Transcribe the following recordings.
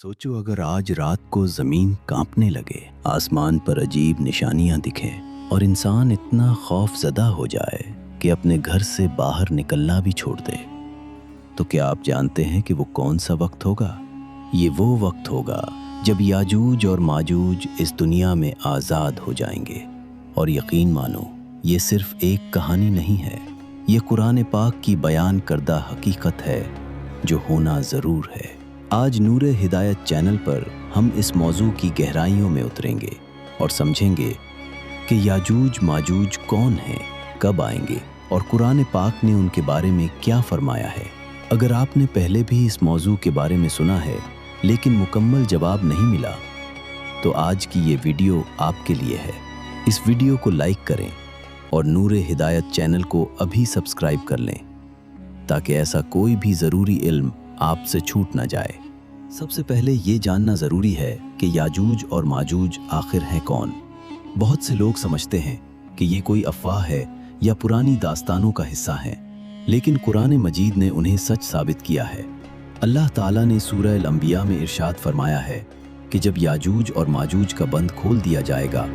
सोचो अगर आज रात को जमीन कांपने लगे, आसमान पर अजीब निशानियां दिखें और इंसान इतना खौफजदा हो जाए कि अपने घर से बाहर निकलना भी छोड़ दे, तो क्या आप जानते हैं कि वो कौन सा वक्त होगा? ये वो वक्त होगा जब याजूज और माजूज इस दुनिया में आज़ाद हो जाएंगे। और यकीन मानो, ये सिर्फ एक कहानी नहीं है, ये कुरान पाक की बयान करदा हकीकत है जो होना ज़रूर है। आज नूर हिदायत चैनल पर हम इस मौजू की गहराइयों में उतरेंगे और समझेंगे कि याजूज माजूज कौन हैं, कब आएंगे और कुरान पाक ने उनके बारे में क्या फरमाया है। अगर आपने पहले भी इस मौजू के बारे में सुना है लेकिन मुकम्मल जवाब नहीं मिला, तो आज की ये वीडियो आपके लिए है। इस वीडियो को लाइक करें और नूर हिदायत चैनल को अभी सब्सक्राइब कर लें ताकि ऐसा कोई भी ज़रूरी इल्म आपसे छूट ना जाए। सबसे पहले ये जानना ज़रूरी है कि याजूज और माजूज आखिर हैं कौन। बहुत से लोग समझते हैं कि ये कोई अफवाह है या पुरानी दास्तानों का हिस्सा है, लेकिन कुरान मजीद ने उन्हें सच साबित किया है। अल्लाह ताला ने सूरह अल-अंबिया में इरशाद फरमाया है कि जब याजूज और माजूज का बंद खोल दिया जाएगा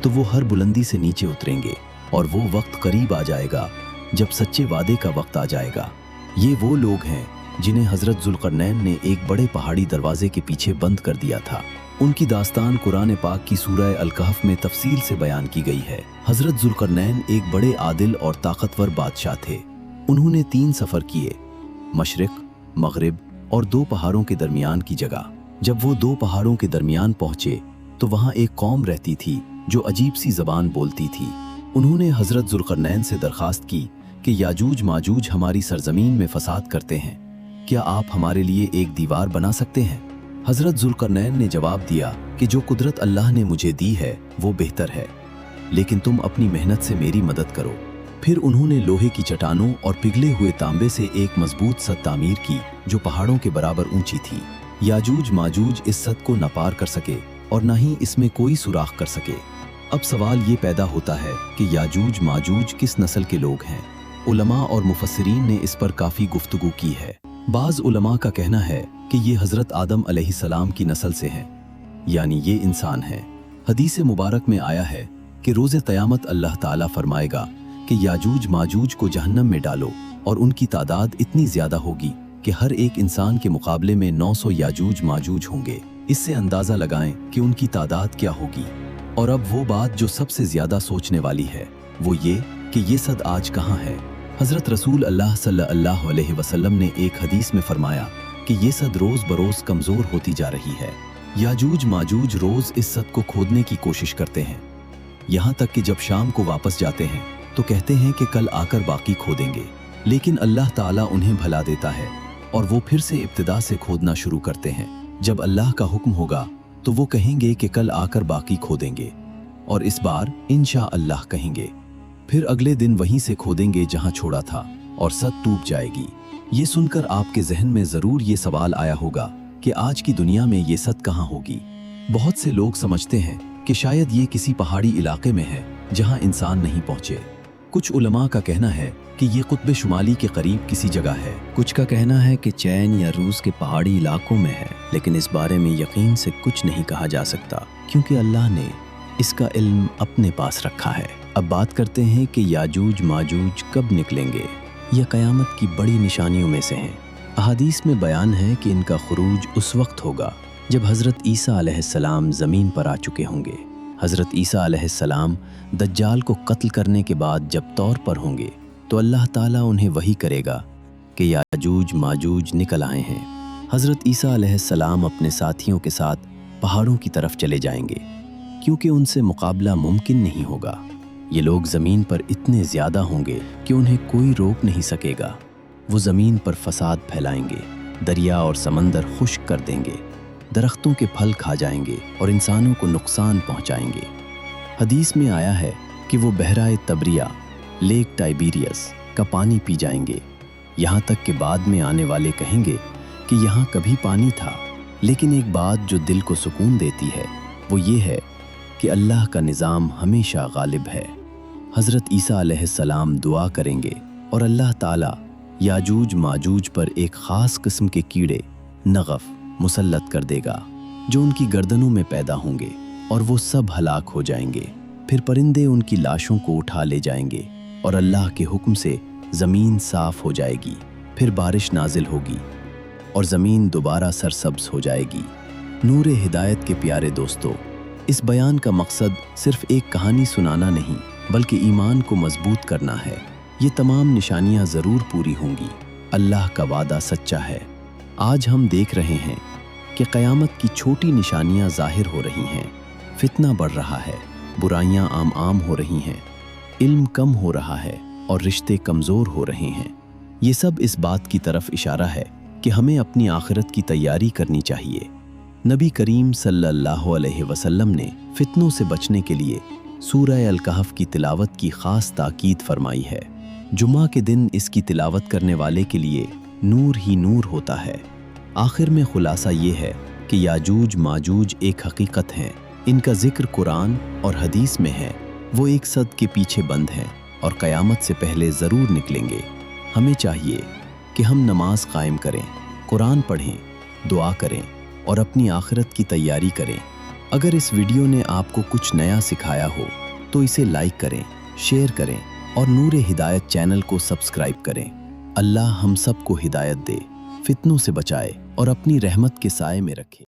तो वो हर बुलंदी से नीचे उतरेंगे और वो वक्त करीब आ जाएगा जब सच्चे वादे का वक्त आ जाएगा। ये वो लोग हैं जिन्हें हज़रत ज़ुल्क़रनैन ने एक बड़े पहाड़ी दरवाजे के पीछे बंद कर दिया था। उनकी दास्तान कुरान पाक की सूरह अल-कहफ़ में तफसील से बयान की गई है। हज़रत ज़ुल्क़रनैन एक बड़े आदिल और ताकतवर बादशाह थे। उन्होंने 3 सफ़र किए, मशरिक़, मग़रिब और 2 पहाड़ों के दरमियान की जगह। जब वो 2 पहाड़ों के दरमियान पहुँचे तो वहाँ एक कौम रहती थी जो अजीब सी ज़बान बोलती थी। उन्होंने हज़रत ज़ुल्क़रनैन से दरख्वास्त की कि याजूज माजूज हमारी सरजमीन में फसाद करते हैं, क्या आप हमारे लिए एक दीवार बना सकते हैं? हज़रत ज़ुल्क़रनैन ने जवाब दिया कि जो कुदरत अल्लाह ने मुझे दी है वो बेहतर है, लेकिन तुम अपनी मेहनत से मेरी मदद करो। फिर उन्होंने लोहे की चट्टानों और पिघले हुए तांबे से एक मजबूत सद तामीर की जो पहाड़ों के बराबर ऊंची थी। याजूज माजूज इस सद को न पार कर सके और न ही इसमें कोई सुराख कर सके। अब सवाल ये पैदा होता है कि याजूज माजूज किस नस्ल के लोग हैं? उलमा और मुफस्सिरीन ने इस पर काफ़ी गुफ्तगू की है। बाज़ उलमा का कहना है कि ये हज़रत आदम अलैहिस्सलाम की नस्ल से हैं, यानी ये इंसान हैं। हदीस मुबारक में आया है कि रोज़े क़यामत अल्लाह ताला फरमाएगा कि याजूज माजूज को जहन्नम में डालो और उनकी तादाद इतनी ज़्यादा होगी कि हर एक इंसान के मुकाबले में 900 याजूज माजूज होंगे। इससे अंदाज़ा लगाएं कि उनकी तादाद क्या होगी। और अब वो बात जो सबसे ज़्यादा सोचने वाली है वो ये कि ये सद आज कहाँ है। हज़रत रसूल अल्लाह सल्लल्लाहु अलैहि वसल्लम ने एक हदीस में फरमाया कि ये सद रोज़ बरोज़ कमज़ोर होती जा रही है। याजूज माजूज रोज़ इस सद को खोदने की कोशिश करते हैं, यहाँ तक कि जब शाम को वापस जाते हैं तो कहते हैं कि कल आकर बाकी खोदेंगे, लेकिन अल्लाह ताला उन्हें भला देता है और वो फिर से इब्तिदा से खोदना शुरू करते हैं। जब अल्लाह का हुक्म होगा तो वो कहेंगे कि कल आकर बाकी खोदेंगे और इस बार इंशा अल्लाह कहेंगे। फिर अगले दिन वहीं से खोदेंगे जहां छोड़ा था और सद टूट जाएगी। ये सुनकर आपके जहन में ज़रूर ये सवाल आया होगा कि आज की दुनिया में ये सद कहाँ होगी। बहुत से लोग समझते हैं कि शायद ये किसी पहाड़ी इलाके में है जहां इंसान नहीं पहुंचे। कुछ उलमा का कहना है कि ये कुतुब शुमाली के करीब किसी जगह है। कुछ का कहना है कि चीन या रूस के पहाड़ी इलाकों में है, लेकिन इस बारे में यकीन से कुछ नहीं कहा जा सकता क्योंकि अल्लाह ने इसका इल्म अपने पास रखा है। अब बात करते हैं कि याजूज माजूज कब निकलेंगे। यह क़यामत की बड़ी निशानियों में से हैं। अहादीस में बयान है कि इनका खुरूज उस वक्त होगा जब हज़रत ईसा अलैहिस्सलाम ज़मीन पर आ चुके होंगे। हज़रत ईसा अलैहिस्सलाम दज्जाल को कत्ल करने के बाद जब तौर पर होंगे तो अल्लाह ताला उन्हें वही करेगा कि याजूज माजूज निकल आए हैं। हज़रत ईसा अलैहिस्सलाम अपने साथियों के साथ पहाड़ों की तरफ चले जाएंगे क्योंकि उनसे मुकाबला मुमकिन नहीं होगा। ये लोग ज़मीन पर इतने ज़्यादा होंगे कि उन्हें कोई रोक नहीं सकेगा। वो ज़मीन पर फसाद फैलाएंगे, दरिया और समंदर खुश्क कर देंगे, दरख्तों के फल खा जाएंगे और इंसानों को नुकसान पहुंचाएंगे। हदीस में आया है कि वो बहराए तबरिया, लेक टाइबेरियस का पानी पी जाएंगे, यहाँ तक कि बाद में आने वाले कहेंगे कि यहाँ कभी पानी था। लेकिन एक बात जो दिल को सुकून देती है वो ये है कि अल्लाह का निज़ाम हमेशा गालिब है। हज़रत ईसा अलैहिस्सलाम दुआ करेंगे और अल्लाह ताला याजूज माजूज पर एक ख़ास किस्म के कीड़े, नगफ़ مسلط कर देगा जो उनकी गर्दनों में पैदा होंगे और वो सब हलाक हो जाएंगे। फिर परिंदे उनकी लाशों को उठा ले जाएंगे और अल्लाह के हुक्म से ज़मीन साफ हो जाएगी। फिर बारिश नाजिल होगी और ज़मीन दोबारा सरसब्ज हो जाएगी। नूरे हिदायत के प्यारे दोस्तों, इस बयान का मकसद सिर्फ एक कहानी सुनाना नहीं बल्कि ईमान को मजबूत करना है। ये तमाम निशानियां ज़रूर पूरी होंगी। अल्लाह का वादा सच्चा है। आज हम देख रहे हैं कि क़यामत की छोटी निशानियां ज़ाहिर हो रही हैं। फितना बढ़ रहा है, बुराइयां आम हो रही हैं, इल्म कम हो रहा है और रिश्ते कमज़ोर हो रहे हैं। ये सब इस बात की तरफ इशारा है कि हमें अपनी आखिरत की तैयारी करनी चाहिए। नबी करीम सल्लल्लाहु अलैहि वसल्लम ने फितनों से बचने के लिए सूरह अल-कहफ की तिलावत की ख़ास ताकीद फरमाई है। जुम्मा के दिन इसकी तिलावत करने वाले के लिए नूर ही नूर होता है। आखिर में खुलासा ये है कि याजूज माजूज एक हकीकत है। इनका जिक्र कुरान और हदीस में है। वो एक सद के पीछे बंद हैं और क़यामत से पहले ज़रूर निकलेंगे। हमें चाहिए कि हम नमाज कायम करें, कुरान पढ़ें, दुआ करें और अपनी आखिरत की तैयारी करें। अगर इस वीडियो ने आपको कुछ नया सिखाया हो तो इसे लाइक करें, शेयर करें और नूरे हिदायत चैनल को सब्सक्राइब करें। अल्लाह हम सबको हिदायत दे, फितनों से बचाए और अपनी रहमत के साए में रखे।